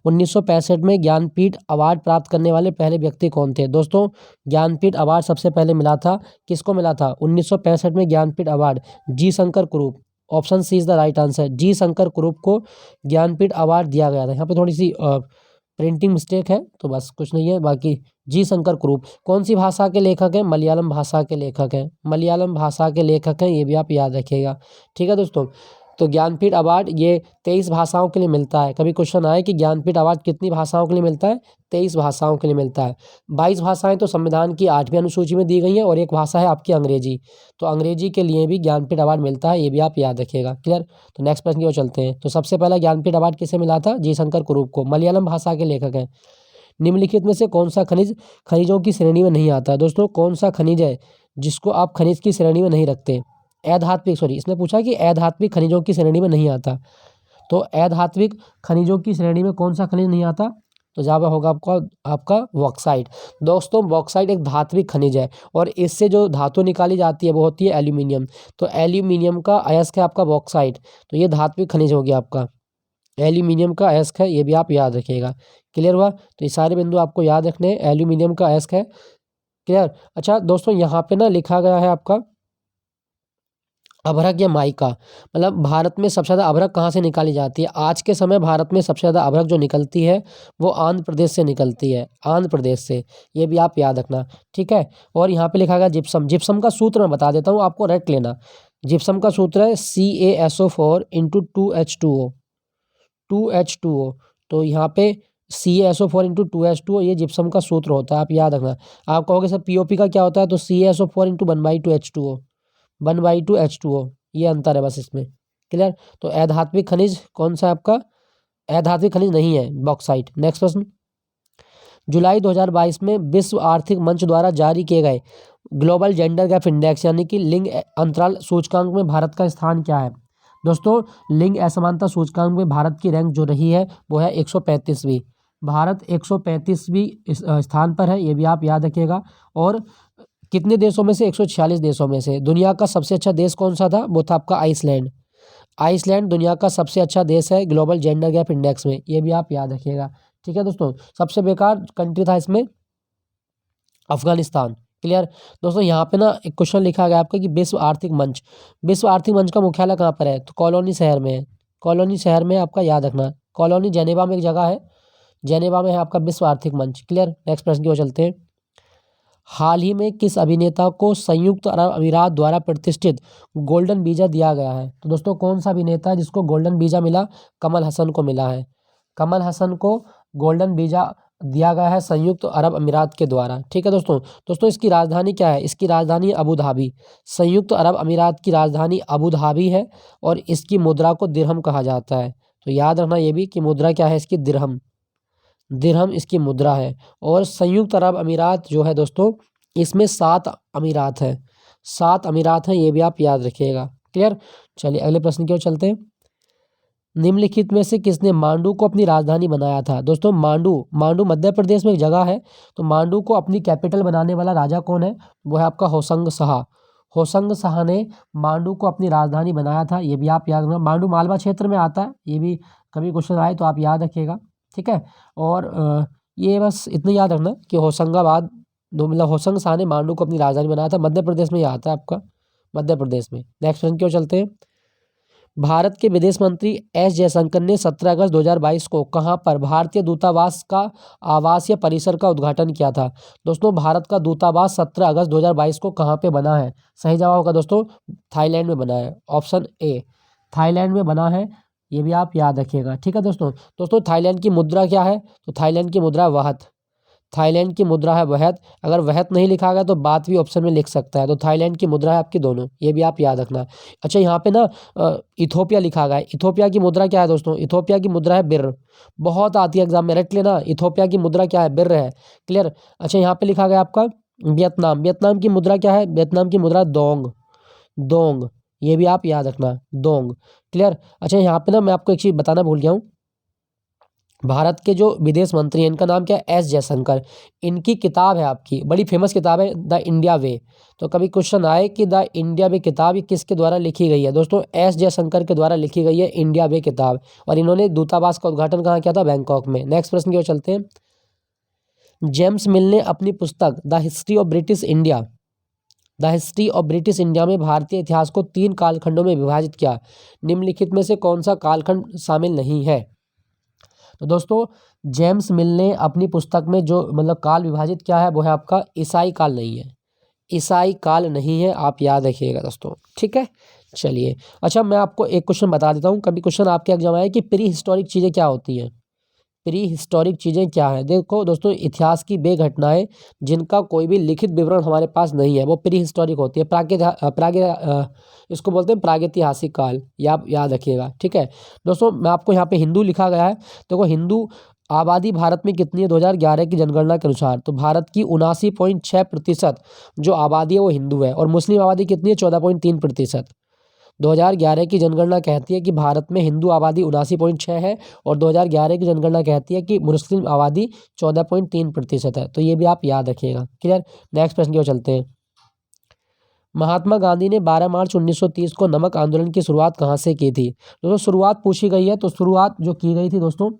1965 में ज्ञानपीठ अवार्ड प्राप्त करने वाले पहले व्यक्ति कौन थे? दोस्तों ज्ञानपीठ अवार्ड सबसे पहले मिला था, किसको मिला था? 1965 में Jnanpith award G Shankar Kurup, option C is the right answer, G Shankar Kurup को ज्ञानपीठ अवार्ड दिया गया था। यहाँ पे थोड़ी सी प्रिंटिंग मिस्टेक है, तो बस कुछ नहीं है, बाकी जी शंकर कुरूप। कौन सी भाषा के लेखक हैं? मलयालम भाषा के लेखक हैं, मलयालम भाषा के लेखक हैं, ये भी आप याद रखिएगा। ठीक है दोस्तों, तो ज्ञानपीठ अवार्ड ये 23 भाषाओं के लिए मिलता है। कभी क्वेश्चन आए कि ज्ञानपीठ अवार्ड कितनी भाषाओं के लिए मिलता है? 23 भाषाओं के लिए मिलता है। 22 भाषाएं तो संविधान की 8वीं अनुसूची में दी गई हैं, और एक भाषा है आपकी अंग्रेजी, तो अंग्रेजी के लिए भी ज्ञानपीठ अवार्ड मिलता है, ये भी आप याद रखिएगा। क्लियर? तो नेक्स्ट प्रश्न की ओर चलते हैं। तो सबसे पहला ज्ञानपीठ अवार्ड किसे मिला था? जी शंकर कुरूप को, मलयालम भाषा के लेखक हैं। निम्नलिखित में से कौन सा खनिज खनिजों की श्रेणी में नहीं आता? दोस्तों कौन सा खनिज है जिसको आप खनिज की श्रेणी में नहीं रखते? अधात्विक, सॉरी इसने पूछा कि अधात्विक खनिजों की श्रेणी में नहीं आता, तो अधात्विक खनिजों की श्रेणी में कौन सा खनिज नहीं आता? तो जवाब होगा आपका बॉक्साइट। दोस्तों बॉक्साइट एक धात्विक खनिज है, और इससे जो धातु निकाली जाती है वो होती है एल्यूमिनियम। तो एल्यूमिनियम का अयस्क है आपका बॉक्साइट, तो ये धात्विक खनिज हो गया आपका, एल्यूमिनियम का अयस्क है, ये भी आप याद रखिएगा। क्लियर हुआ? तो ये सारे बिंदु आपको याद रखने हैं, एल्यूमिनियम का अयस्क है। क्लियर? अच्छा दोस्तों यहाँ पे ना लिखा गया है आपका अभ्रक या माइका, मतलब भारत में सबसे ज़्यादा अभ्रक कहाँ से निकाली जाती है? आज के समय भारत में सबसे ज़्यादा अभ्रक जो निकलती है वो आंध्र प्रदेश से निकलती है, आंध्र प्रदेश से, ये भी आप याद रखना। ठीक है? और यहाँ पे लिखा गया जिप्सम, जिप्सम का सूत्र मैं बता देता हूँ, आपको रट लेना। जिप्सम का सूत्र है CaSO4 इंटू 2H2O, 2H2O। तो यहाँ पे CaSO4 इंटू 2H2O ये जिप्सम का सूत्र होता है, आप याद रखना। आप कहोगे सर POP का क्या होता है? तो CaSO4 इंटू 1/2H2O, 1/2H2O, ये अंतर है बस इसमें। क्लियर? तो अधात्विक खनिज कौन सा है आपका? अधात्विक खनिज नहीं है बॉक्साइट। नेक्स्ट प्रश्न, जुलाई 2022 में विश्व आर्थिक मंच द्वारा जारी किए गए ग्लोबल जेंडर गैप इंडेक्स यानी कि लिंग अंतराल सूचकांक में भारत का स्थान क्या है? दोस्तों लिंग असमानता सूचकांक में भारत की रैंक जो रही है वो है 135वीं। भारत 135वीं स्थान पर है, ये भी आप याद रखिएगा। और कितने देशों में से? 146 देशों में से। दुनिया का सबसे अच्छा देश कौन सा था? वो था आपका आइसलैंड। आइसलैंड दुनिया का सबसे अच्छा देश है ग्लोबल जेंडर गैप इंडेक्स में, ये भी आप याद रखिएगा। ठीक है दोस्तों, सबसे बेकार कंट्री था इसमें अफगानिस्तान। क्लियर? दोस्तों यहाँ पे ना एक क्वेश्चन लिखा गया आपका कि विश्व आर्थिक मंच, विश्व आर्थिक मंच का मुख्यालय कहाँ पर है? तो कॉलोनी शहर में है, कॉलोनी शहर में आपका याद रखना। कॉलोनी जेनेवा में एक जगह है, जेनेवा में है आपका विश्व आर्थिक मंच। क्लियर? नेक्स्ट प्रश्न की ओर चलते हैं। हाल ही में किस अभिनेता को संयुक्त अरब अमीरात द्वारा प्रतिष्ठित गोल्डन वीजा दिया गया है? तो दोस्तों कौन सा अभिनेता है जिसको गोल्डन वीजा मिला? कमल हसन को मिला है, कमल हसन को गोल्डन वीजा दिया गया है संयुक्त अरब अमीरात के द्वारा। ठीक है दोस्तों, दोस्तों इसकी राजधानी क्या है? इसकी राजधानी अबू धाबी, संयुक्त अरब अमीरात की राजधानी अबू धाबी है, और इसकी मुद्रा को दिरहम कहा जाता है। तो याद रखना ये भी कि मुद्रा क्या है इसकी? दिरहम, दिरहम इसकी मुद्रा है। और संयुक्त अरब अमीरात जो है दोस्तों, इसमें 7 अमीरात हैं, 7 अमीरात हैं, ये भी आप याद रखिएगा। क्लियर? चलिए अगले प्रश्न की ओर चलते हैं। निम्नलिखित में से किसने मांडू को अपनी राजधानी बनाया था? दोस्तों मांडू, मांडू मध्य प्रदेश में एक जगह है, तो मांडू को अपनी कैपिटल बनाने वाला राजा कौन है? वो है आपका होशंग शाह। होशंग शाह ने मांडू को अपनी राजधानी बनाया था, ये भी आप याद रखना। मांडू मालवा क्षेत्र में आता है, ये भी कभी क्वेश्चन आए तो आप याद रखिएगा। ठीक है? और ये बस इतना याद रखना कि होशंगाबाद मतलब होशंग शाह ने मांडू को अपनी राजधानी बनाया था, मध्य प्रदेश में ये आता है आपका, मध्य प्रदेश में। नेक्स्ट प्रश्न की ओर चलते हैं। भारत के विदेश मंत्री एस जयशंकर ने 17 अगस्त 2022 को कहां पर भारतीय दूतावास का आवासीय परिसर का उद्घाटन किया था? दोस्तों भारत का दूतावास 17 अगस्त 2022 को कहां पे बना है? सही जवाब होगा दोस्तों थाईलैंड में बना है, ऑप्शन ए, थाईलैंड में बना है, ये भी आप याद रखिएगा। ठीक है दोस्तों, दोस्तों थाईलैंड की मुद्रा क्या है? तो थाईलैंड की मुद्रा वहत, थाईलैंड की मुद्रा है वहत। अगर वहत नहीं लिखा गया तो बात भी ऑप्शन में लिख सकता है, तो थाईलैंड की मुद्रा है आपकी दोनों, ये भी आप याद रखना। अच्छा यहाँ पे ना इथोपिया लिखा गया है, इथोपिया की मुद्रा क्या है दोस्तों? इथोपिया की मुद्रा है बिर, बहुत आती है एग्जाम में, रट लेना। इथोपिया की मुद्रा क्या है? बिर है। क्लियर? अच्छा यहाँ पे लिखा गया आपका वियतनाम, वियतनाम की मुद्रा क्या है? वियतनाम की मुद्रा दोंग, दोंग, ये भी आप याद रखना, दोंग। क्लियर? अच्छा यहाँ पे ना मैं आपको एक चीज़ बताना भूल गया हूँ, भारत के जो विदेश मंत्री हैं इनका नाम क्या है, एस जयशंकर। इनकी किताब है आपकी, बड़ी फेमस किताब है, द इंडिया वे। तो कभी क्वेश्चन आए कि द इंडिया वे किताब ये किसके द्वारा लिखी गई है, दोस्तों एस जयशंकर के द्वारा लिखी गई है इंडिया वे किताब। और इन्होंने दूतावास का उद्घाटन कहाँ किया था, बैंकॉक में। नेक्स्ट प्रश्न की ओर चलते हैं। जेम्स मिल ने अपनी पुस्तक the history of British India में भारतीय इतिहास को 3 कालखंडों में विभाजित किया। निम्नलिखित में से कौन सा कालखंड शामिल नहीं है। तो दोस्तों जेम्स मिल ने अपनी पुस्तक में जो मतलब काल विभाजित किया है वो है आपका ईसाई काल नहीं है, ईसाई काल नहीं है, आप याद रखिएगा दोस्तों, ठीक है। चलिए अच्छा, मैं आपको एक क्वेश्चन बता देता हूँ। कभी क्वेश्चन आपके एग्जाम आए कि प्री हिस्टोरिक चीज़ें क्या होती हैं, प्री हिस्टोरिक चीज़ें क्या हैं। देखो दोस्तों, इतिहास की वे घटनाएं जिनका कोई भी लिखित विवरण हमारे पास नहीं है वो प्री हिस्टोरिक होती है। इसको बोलते हैं प्रागैतिहासिक काल, या आप याद रखिएगा, ठीक है। दोस्तों मैं आपको यहाँ पे हिंदू लिखा गया है। देखो हिंदू आबादी भारत में कितनी है 2011 की जनगणना के अनुसार, तो भारत की 79.6% जो आबादी है वो हिंदू है। और मुस्लिम आबादी कितनी है, 14.3%। 2011 की जनगणना कहती है कि भारत में हिंदू आबादी 79.6 है और 2011 की जनगणना कहती है कि मुस्लिम आबादी 14.3% है। तो ये भी आप याद रखिएगा, क्लियर। नेक्स्ट प्रश्न की ओर चलते हैं। महात्मा गांधी ने 12 मार्च 1930 को नमक आंदोलन की शुरुआत कहाँ से की थी। दोस्तों शुरुआत पूछी गई है, तो शुरुआत जो की गई थी दोस्तों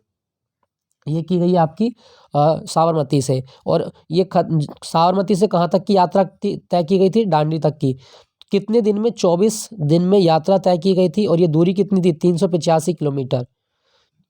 ये की गई है आपकी साबरमती से। और ये साबरमती से कहाँ तक की यात्रा तय की गई थी, दांडी तक की। कितने दिन में, 24 दिन में यात्रा तय की गई थी। और ये दूरी कितनी थी, 385 किलोमीटर।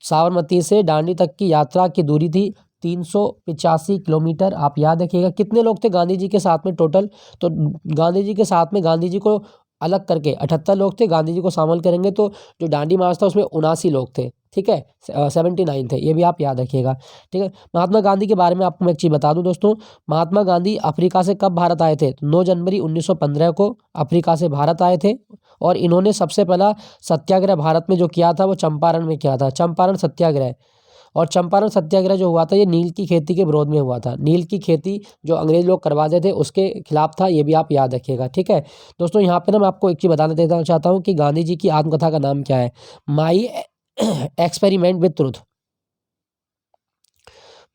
साबरमती से दांडी तक की यात्रा की दूरी थी 385 किलोमीटर, आप याद रखिएगा। कितने लोग थे गांधी जी के साथ में टोटल, तो गांधी जी के साथ में गांधी जी को अलग करके 78 लोग थे, गांधी जी को शामिल करेंगे तो जो दांडी मार्च था उसमें 79 लोग थे, ठीक है, 79 थे, ये भी आप याद रखिएगा, ठीक है। महात्मा गांधी के बारे में आपको मैं एक चीज़ बता दूं दोस्तों, महात्मा गांधी अफ्रीका से कब भारत आए थे, 9 जनवरी 1915 को अफ्रीका से भारत आए थे। और इन्होंने सबसे पहला सत्याग्रह भारत में जो किया था वो चंपारण में किया था, चंपारण सत्याग्रह। और चंपारण सत्याग्रह जो हुआ था ये नील की खेती के विरोध में हुआ था। नील की खेती जो अंग्रेज लोग करवाते थे उसके खिलाफ था, ये भी आप याद रखिएगा, ठीक है। दोस्तों यहाँ पे ना मैं आपको एक चीज़ बताना देना चाहता हूँ कि गांधी जी की आत्मकथा का नाम क्या है, my experiment with truth,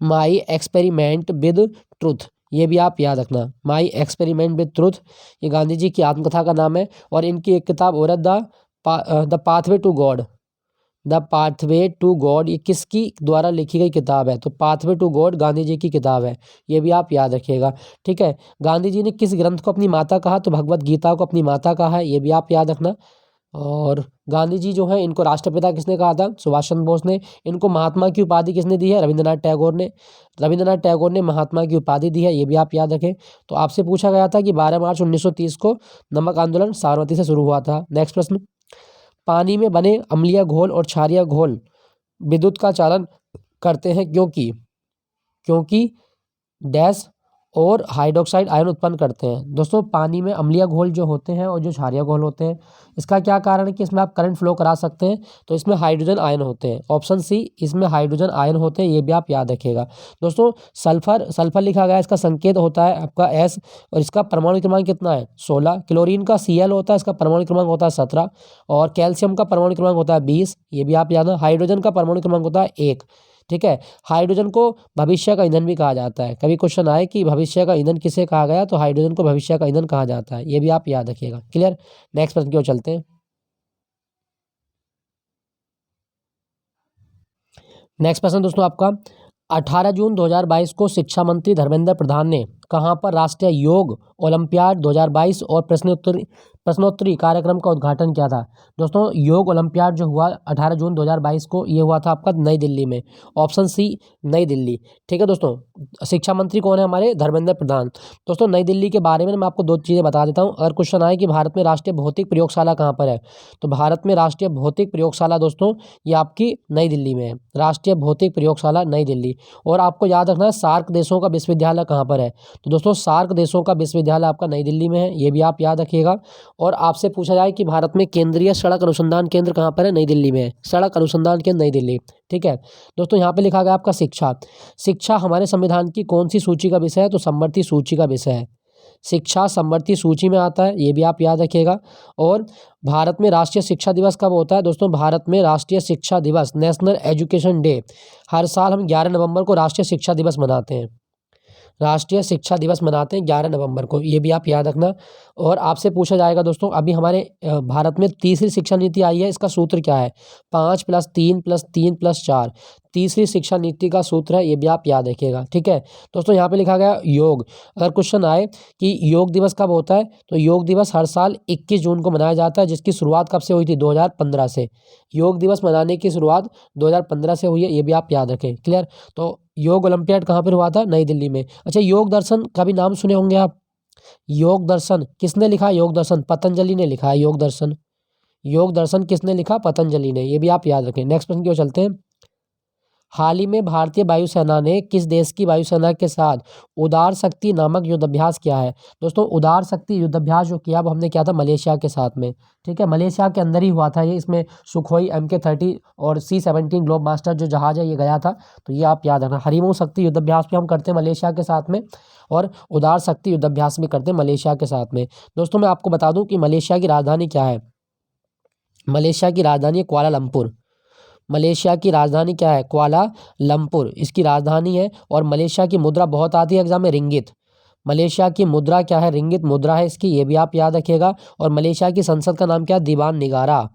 my experiment with truth, ये भी आप याद रखना, माई एक्सपेरिमेंट विद ट्रुथ, ये गांधी जी की आत्मकथा का नाम है। और इनकी एक किताब और the pathway to God, the pathway to God, ये किसकी द्वारा लिखी गई किताब है, तो pathway to God Gandhi ji की किताब है, ये भी आप याद रखिएगा, ठीक है। गांधी जी ने किस ग्रंथ को अपनी माता कहा, तो भगवत गीता को अपनी माता कहा है, ये भी आप याद रखना। और गांधी जी जो है इनको राष्ट्रपिता किसने कहा था, सुभाष चंद्र बोस ने। इनको महात्मा की उपाधि किसने दी है, रविंद्रनाथ टैगोर ने। रविंद्रनाथ टैगोर ने महात्मा की उपाधि दी है, ये भी आप याद रखें। तो आपसे पूछा गया था कि 12 मार्च 1930 को नमक आंदोलन साबरमती से शुरू हुआ था। नेक्स्ट प्रश्न, पानी में बने अम्लीय घोल और क्षारीय घोल विद्युत का चालन करते हैं क्योंकि क्योंकि डैश और हाइड्रोक्साइड आयन उत्पन्न करते हैं। दोस्तों पानी में अम्लीय घोल जो होते हैं और जो क्षारीय घोल होते हैं, इसका क्या कारण है कि इसमें आप करंट फ्लो करा सकते हैं, तो इसमें हाइड्रोजन आयन होते हैं, ऑप्शन सी, इसमें हाइड्रोजन आयन होते हैं, ये भी आप याद रखिएगा। दोस्तों सल्फर लिखा गया है, इसका संकेत होता है आपका एस, और इसका परमाणु क्रमांक कितना है, 16। क्लोरीन का Cl होता है, इसका परमाणु क्रमांक होता है 17। और कैल्शियम का परमाणु क्रमांक होता है 20, ये भी आप याद रखना। हाइड्रोजन का परमाणु क्रमांक होता है 1, ठीक है। हाइड्रोजन को भविष्य का ईंधन भी कहा जाता है। कभी क्वेश्चन आए कि भविष्य का ईंधन किसे कहा गया, तो हाइड्रोजन को भविष्य का ईंधन कहा जाता है, ये भी आप याद रखिएगा, क्लियर। नेक्स्ट प्रश्न की ओर चलते हैं। नेक्स्ट प्रश्न दोस्तों आपका, 18 जून 2022 को शिक्षा मंत्री धर्मेंद्र प्रधान ने कहाँ पर राष्ट्रीय योग ओलंपियाड 2022 और प्रश्नोत्तरी कार्यक्रम का उद्घाटन किया था। दोस्तों योग ओलंपियाड जो हुआ 18 जून 2022 को, ये हुआ था आपका नई दिल्ली में, ऑप्शन सी नई दिल्ली, ठीक है। दोस्तों शिक्षा मंत्री कौन है हमारे, धर्मेंद्र प्रधान। दोस्तों नई दिल्ली के बारे में मैं आपको 2 चीज़ें बता देता हूँ। अगर क्वेश्चन आए कि भारत में राष्ट्रीय भौतिक प्रयोगशाला कहाँ पर है, तो भारत में राष्ट्रीय भौतिक प्रयोगशाला दोस्तों ये आपकी नई दिल्ली में है, राष्ट्रीय भौतिक प्रयोगशाला नई दिल्ली। और आपको याद रखना है सार्क देशों का विश्वविद्यालय कहाँ पर है, तो दोस्तों सार्क देशों का विश्वविद्यालय आपका नई दिल्ली में है, ये भी आप याद रखिएगा। और आपसे पूछा जाए कि भारत में केंद्रीय सड़क अनुसंधान केंद्र कहाँ पर है, नई दिल्ली में है, सड़क अनुसंधान केंद्र नई दिल्ली, ठीक है। दोस्तों यहाँ पे लिखा गया आपका शिक्षा हमारे संविधान की कौन सी सूची का विषय है, तो समवर्ती सूची का विषय है। शिक्षा समवर्ती सूची में आता है, ये भी आप याद रखिएगा। और भारत में राष्ट्रीय शिक्षा दिवस कब होता है दोस्तों? भारत में राष्ट्रीय शिक्षा दिवस, नेशनल एजुकेशन डे, हर साल हम 11 नवंबर को राष्ट्रीय शिक्षा दिवस मनाते हैं। राष्ट्रीय शिक्षा दिवस मनाते हैं 11 नवंबर को, ये भी आप याद रखना। और आपसे पूछा जाएगा दोस्तों, अभी हमारे भारत में तीसरी शिक्षा नीति आई है, इसका सूत्र क्या है? 5+3+3+4, तीसरी शिक्षा नीति का सूत्र है, ये भी आप याद रखिएगा। ठीक है दोस्तों, यहाँ पे लिखा गया योग। अगर क्वेश्चन आए कि योग दिवस कब होता है, तो योग दिवस हर साल 21 जून को मनाया जाता है, जिसकी शुरुआत कब से हुई थी? 2015 से। योग दिवस मनाने की शुरुआत 2015 से हुई है, ये भी आप याद रखें। क्लियर? तो योग ओलंपियाड कहाँ पर हुआ था? नई दिल्ली में। अच्छा, योग दर्शन का भी नाम सुने होंगे आप। योग दर्शन किसने लिखा? योग दर्शन पतंजलि ने लिखा है। योग दर्शन, योग दर्शन किसने लिखा? पतंजलि ने, ये भी आप याद रखें। नेक्स्ट प्रश्न की ओर चलते हैं। हाल ही में भारतीय वायुसेना ने किस देश की वायुसेना के साथ उदार शक्ति नामक युद्धाभ्यास किया है? दोस्तों, उदार शक्ति युद्धाभ्यास जो किया वो हमने किया था मलेशिया के साथ में। ठीक है, मलेशिया के अंदर ही हुआ था ये। इसमें सुखोई MK-30 और C-17 ग्लोब मास्टर जो जहाज है ये गया था, तो ये आप याद रखना। हरिमो शक्ति युद्धाभ्यास भी हम करते हैं मलेशिया के साथ में, और उदार शक्ति युद्धाभ्यास भी करते हैं मलेशिया के साथ में। दोस्तों, मैं आपको बता दूं कि मलेशिया की राजधानी क्या है। मलेशिया की राजधानी है कुआलालंपुर। मलेशिया की राजधानी क्या है? कुआलालंपुर इसकी राजधानी है। और मलेशिया की मुद्रा बहुत आती है एग्जाम में, रिंगित। मलेशिया की मुद्रा क्या है? रिंगित मुद्रा है इसकी, ये भी आप याद रखिएगा। और मलेशिया की संसद का नाम क्या है? दीवान निगारा।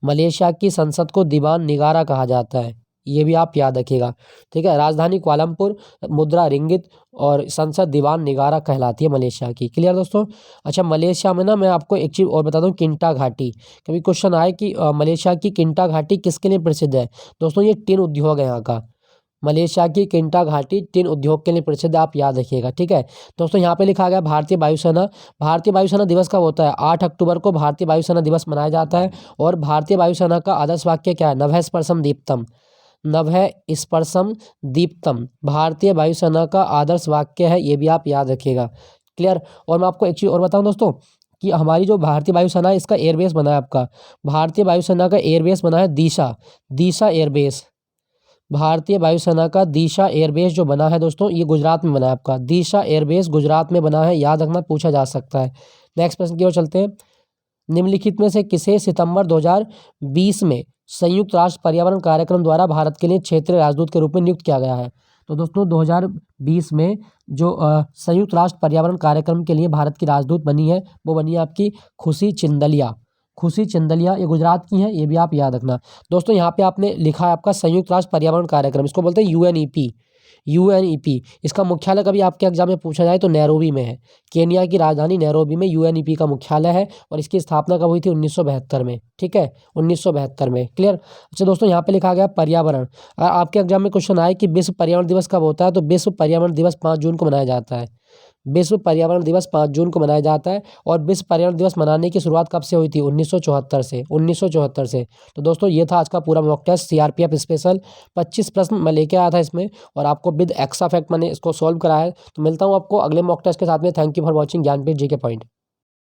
मलेशिया की संसद को दीवान निगारा कहा जाता है, ये भी आप याद रखिएगा। ठीक है, राजधानी कुआलालंपुर, मुद्रा रिंगित, और संसद दीवान निगारा कहलाती है मलेशिया की। क्लियर दोस्तों? अच्छा, मलेशिया में ना मैं आपको एक चीज़ और बता दूं, किंटा घाटी। कभी क्वेश्चन आए कि मलेशिया की किंटा घाटी किसके लिए प्रसिद्ध है? दोस्तों, ये टिन उद्योग है यहाँ का। मलेशिया की किंटा घाटी टिन उद्योग के लिए प्रसिद्ध, आप याद रखिएगा। ठीक है दोस्तों, यहाँ पे लिखा गया भारतीय वायुसेना। भारतीय वायुसेना दिवस कब होता है? 8 अक्टूबर को भारतीय वायुसेना दिवस मनाया जाता है। और भारतीय वायुसेना का आदर्श वाक्य क्या है? नभः स्पर्शम दीप्तम। नभः स्पर्शम दीप्तम भारतीय वायुसेना का आदर्श वाक्य है, ये भी आप याद रखिएगा। क्लियर? और मैं आपको एक चीज़ और बताऊं दोस्तों, कि हमारी जो भारतीय वायुसेना है इसका एयरबेस बना है आपका, भारतीय वायुसेना का एयरबेस बना है दिशा, दिशा एयरबेस। भारतीय वायुसेना का दिशा एयरबेस जो बना है दोस्तों, ये गुजरात में बना है आपका। दिशा एयरबेस गुजरात में बना है, याद रखना, पूछा जा सकता है। नेक्स्ट प्रश्न की ओर चलते हैं। निम्नलिखित में से किसे सितंबर 2020 में संयुक्त राष्ट्र पर्यावरण कार्यक्रम द्वारा भारत के लिए क्षेत्रीय राजदूत के रूप में नियुक्त किया गया है? तो दोस्तों, 2020 में जो संयुक्त राष्ट्र पर्यावरण कार्यक्रम के लिए भारत की राजदूत बनी है, वो बनी है आपकी खुशी चिंदलिया। खुशी चिंदलिया, ये गुजरात की हैं, ये भी आप याद रखना। दोस्तों, यहाँ पे आपने लिखा है आपका संयुक्त राष्ट्र पर्यावरण कार्यक्रम, इसको बोलते हैं UNEP। UNEP इसका मुख्यालय कभी आपके एग्जाम में पूछा जाए तो नैरोबी में है। केन्या की राजधानी नैरोबी में UNEP का मुख्यालय है, और इसकी स्थापना कब हुई थी? 1972 में। ठीक है, 1972 में। क्लियर? अच्छा दोस्तों, यहाँ पे लिखा गया पर्यावरण। आपके एग्जाम में क्वेश्चन आए कि विश्व पर्यावरण दिवस कब होता है, तो विश्व पर्यावरण दिवस 5 जून को मनाया जाता है। विश्व पर्यावरण दिवस 5 जून को मनाया जाता है। और विश्व पर्यावरण दिवस मनाने की शुरुआत कब से हुई थी? 1974 से। 1974 से। तो दोस्तों, ये था आज का पूरा मॉक टेस्ट CRPF स्पेशल। 25 प्रश्न मैं लेके आया था इसमें, और आपको विद एक्स्ट्रा फैक्ट मैंने इसको सॉल्व कराया है। तो मिलता हूँ आपको अगले मॉक टेस्ट के साथ में। Thank you for watching Jnanpith GK point.